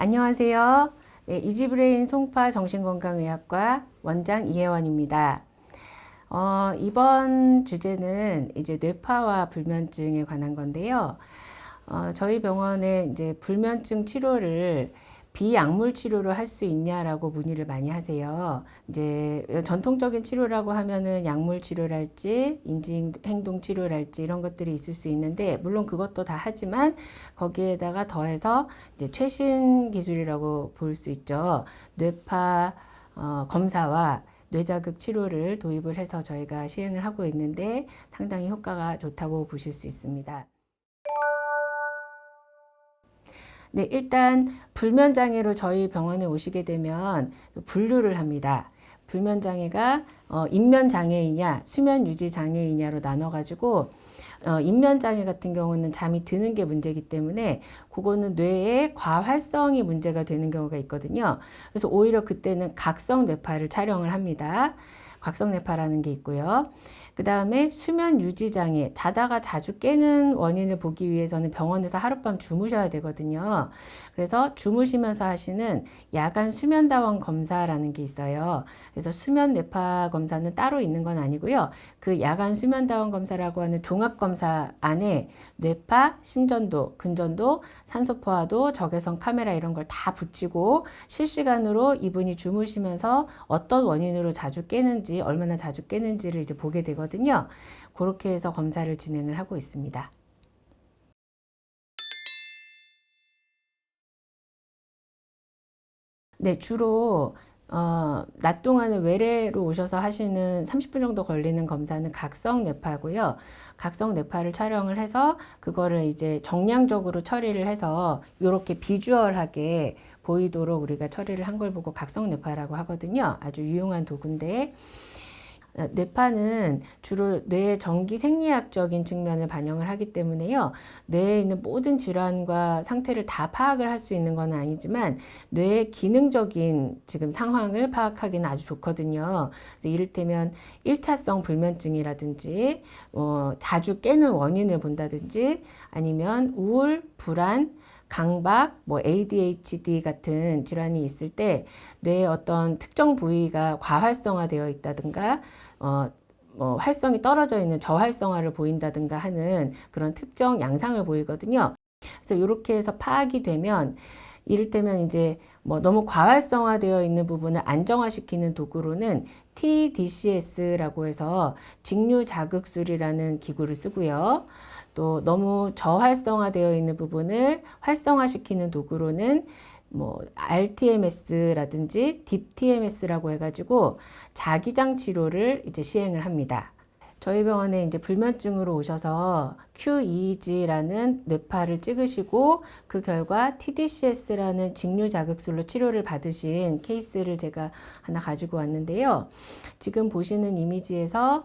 안녕하세요. 네, 이지브레인 송파 정신건강의학과 원장 이혜원입니다. 이번 주제는 이제 뇌파와 불면증에 관한 건데요. 저희 병원에 이제 불면증 치료를 비약물 치료로 할 수 있냐라고 문의를 많이 하세요. 이제 전통적인 치료라고 하면은 약물 치료랄지 인지 행동 치료랄지 이런 것들이 있을 수 있는데, 물론 그것도 다 하지만 거기에다가 더해서 이제 최신 기술이라고 볼 수 있죠. 뇌파 검사와 뇌자극 치료를 도입을 해서 저희가 시행을 하고 있는데 상당히 효과가 좋다고 보실 수 있습니다. 네, 일단 불면장애로 저희 병원에 오시게 되면 분류를 합니다. 불면장애가 인면장애이냐 수면유지장애이냐로 나눠가지고, 인면장애 같은 경우는 잠이 드는 게 문제이기 때문에 그거는 뇌의 과활성이 문제가 되는 경우가 있거든요. 그래서 오히려 그때는 각성 뇌파를 촬영을 합니다. 각성 뇌파라는 게 있고요. 그 다음에 수면 유지 장애, 자다가 자주 깨는 원인을 보기 위해서는 병원에서 하룻밤 주무셔야 되거든요. 그래서 주무시면서 하시는 야간 수면다원 검사라는 게 있어요. 그래서 수면 뇌파 검사는 따로 있는 건 아니고요. 그 야간 수면다원 검사라고 하는 종합검사 안에 뇌파, 심전도, 근전도, 산소포화도, 적외선 카메라 이런 걸 다 붙이고 실시간으로 이분이 주무시면서 어떤 원인으로 자주 깨는지, 얼마나 자주 깨는지를 이제 보게 되거든요. 그렇게 해서 검사를 진행을 하고 있습니다. 네, 주로 낮 동안에 외래로 오셔서 하시는 30분 정도 걸리는 검사는 각성 뇌파고요. 각성 뇌파를 촬영을 해서 그거를 이제 정량적으로 처리를 해서 이렇게 비주얼하게 보이도록 우리가 처리를 한 걸 보고 각성 뇌파라고 하거든요. 아주 유용한 도구인데, 뇌파는 주로 뇌의 전기 생리학적인 측면을 반영을 하기 때문에요. 뇌에 있는 모든 질환과 상태를 다 파악을 할 수 있는 건 아니지만 뇌의 기능적인 지금 상황을 파악하기는 아주 좋거든요. 그래서 이를테면 1차성 불면증이라든지 자주 깨는 원인을 본다든지, 아니면 우울, 불안, 강박, ADHD 같은 질환이 있을 때 뇌의 어떤 특정 부위가 과활성화되어 있다든가, 활성이 떨어져 있는 저활성화를 보인다든가 하는 그런 특정 양상을 보이거든요. 그래서 이렇게 해서 파악이 되면, 이를테면 이제 너무 과활성화되어 있는 부분을 안정화시키는 도구로는 TDCS라고 해서 직류자극술이라는 기구를 쓰고요. 또 너무 저활성화되어 있는 부분을 활성화시키는 도구로는 RTMS라든지 딥TMS라고 해가지고 자기장 치료를 이제 시행을 합니다. 저희 병원에 이제 불면증으로 오셔서 QEEG라는 뇌파를 찍으시고 그 결과 TDCS라는 직류자극술로 치료를 받으신 케이스를 제가 하나 가지고 왔는데요. 지금 보시는 이미지에서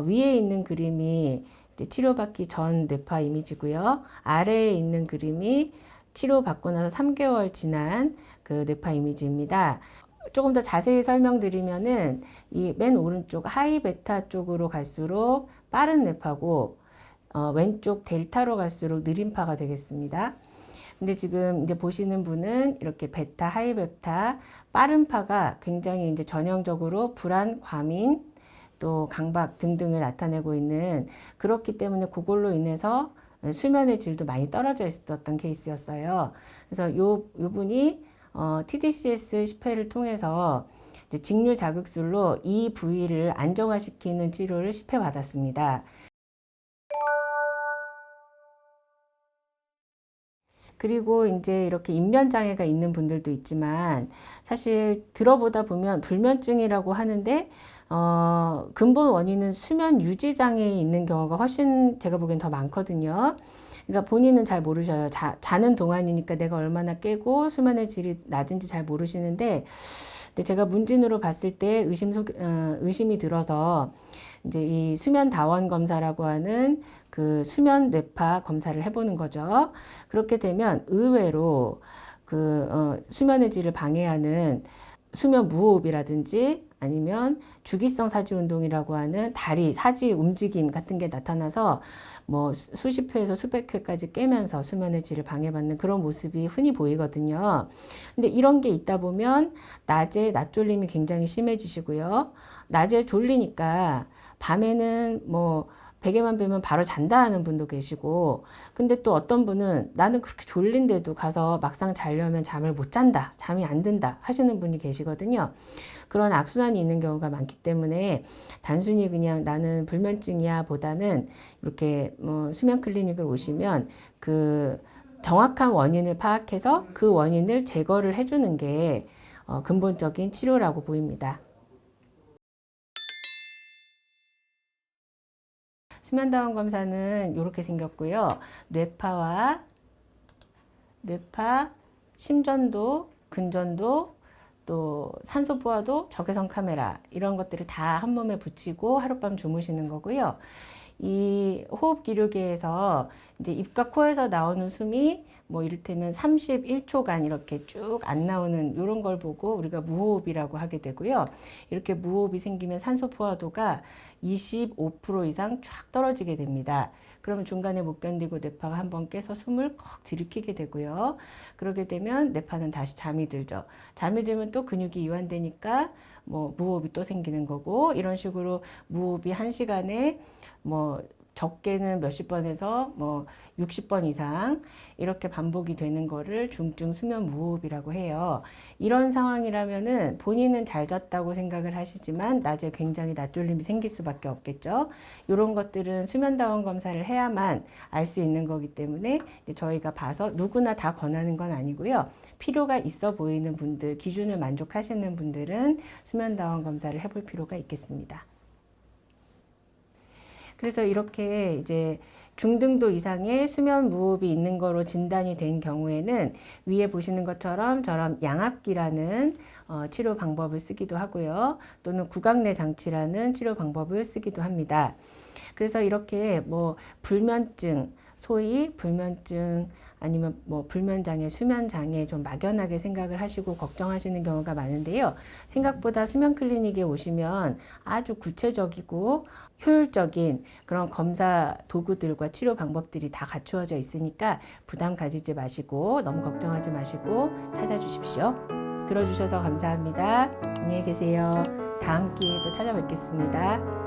위에 있는 그림이 이제 치료받기 전 뇌파 이미지고요. 아래에 있는 그림이 치료받고 나서 3개월 지난 그 뇌파 이미지입니다. 조금 더 자세히 설명드리면은 이 맨 오른쪽 하이 베타 쪽으로 갈수록 빠른 뇌파고, 왼쪽 델타로 갈수록 느린 파가 되겠습니다. 근데 지금 이제 보시는 분은 이렇게 베타, 하이 베타, 빠른 파가 굉장히 이제 전형적으로 불안, 과민, 또 강박 등등을 나타내고 있는, 그렇기 때문에 그걸로 인해서 수면의 질도 많이 떨어져 있었던 케이스였어요. 그래서 요 분이 TDCS 10회를 통해서 직류 자극술로 이 부위를 안정화시키는 치료를 10회 받았습니다. 그리고 이제 이렇게 인면장애가 있는 분들도 있지만, 사실 들어보다 보면 불면증이라고 하는데 근본 원인은 수면 유지 장애에 있는 경우가 훨씬 제가 보기엔 더 많거든요. 그러니까 본인은 잘 모르셔요. 자는 동안이니까 내가 얼마나 깨고 수면의 질이 낮은지 잘 모르시는데, 근데 제가 문진으로 봤을 때 의심이 들어서 이제 이 수면 다원 검사라고 하는 그 수면 뇌파 검사를 해보는 거죠. 그렇게 되면 의외로 수면의 질을 방해하는 수면 무호흡이라든지 아니면 주기성 사지 운동이라고 하는 다리 사지 움직임 같은 게 나타나서 뭐 수십 회에서 수백 회까지 깨면서 수면의 질을 방해받는 그런 모습이 흔히 보이거든요. 근데 이런 게 있다 보면 낮에 낮졸림이 굉장히 심해지시고요. 낮에 졸리니까 밤에는 뭐 베개만 베면 바로 잔다 하는 분도 계시고, 근데 또 어떤 분은 나는 그렇게 졸린데도 가서 막상 자려면 잠을 못 잔다, 잠이 안 든다 하시는 분이 계시거든요. 그런 악순환이 있는 경우가 많기 때문에 단순히 그냥 나는 불면증이야 보다는 이렇게 수면 클리닉을 오시면 그 정확한 원인을 파악해서 그 원인을 제거를 해주는 게 근본적인 치료라고 보입니다. 수면다원 검사는 이렇게 생겼고요. 뇌파, 심전도, 근전도, 또 산소 포화도, 적외선 카메라 이런 것들을 다 한 몸에 붙이고 하룻밤 주무시는 거고요. 이 호흡 기류계에서 이제 입과 코에서 나오는 숨이 뭐 이를테면 31초간 이렇게 쭉 안 나오는 이런 걸 보고 우리가 무호흡이라고 하게 되고요. 이렇게 무호흡이 생기면 산소 포화도가 25% 이상 쫙 떨어지게 됩니다. 그러면 중간에 못 견디고 뇌파가 한번 깨서 숨을 컥 들이키게 되고요. 그러게 되면 뇌파는 다시 잠이 들죠. 잠이 들면 또 근육이 이완되니까 뭐 무호흡이 또 생기는 거고, 이런 식으로 무호흡이 1시간에 뭐 적게는 몇십 번에서 뭐 60번 이상 이렇게 반복이 되는 거를 중증 수면 무호흡이라고 해요. 이런 상황이라면은 본인은 잘 잤다고 생각을 하시지만 낮에 굉장히 낮졸림이 생길 수밖에 없겠죠. 이런 것들은 수면다원 검사를 해야만 알 수 있는 거기 때문에 저희가 봐서 누구나 다 권하는 건 아니고요. 필요가 있어 보이는 분들, 기준을 만족하시는 분들은 수면다원 검사를 해볼 필요가 있겠습니다. 그래서 이렇게 이제 중등도 이상의 수면 무호흡이 있는 거로 진단이 된 경우에는 위에 보시는 것처럼 저런 양압기라는 치료 방법을 쓰기도 하고요. 또는 구강내 장치라는 치료 방법을 쓰기도 합니다. 그래서 이렇게 뭐 불면증, 소위 불면증 아니면 뭐 불면장애, 수면장애 좀 막연하게 생각을 하시고 걱정하시는 경우가 많은데요. 생각보다 수면 클리닉에 오시면 아주 구체적이고 효율적인 그런 검사 도구들과 치료 방법들이 다 갖추어져 있으니까 부담 가지지 마시고 너무 걱정하지 마시고 찾아주십시오. 들어주셔서 감사합니다. 안녕히 계세요. 다음 기회에 또 찾아뵙겠습니다.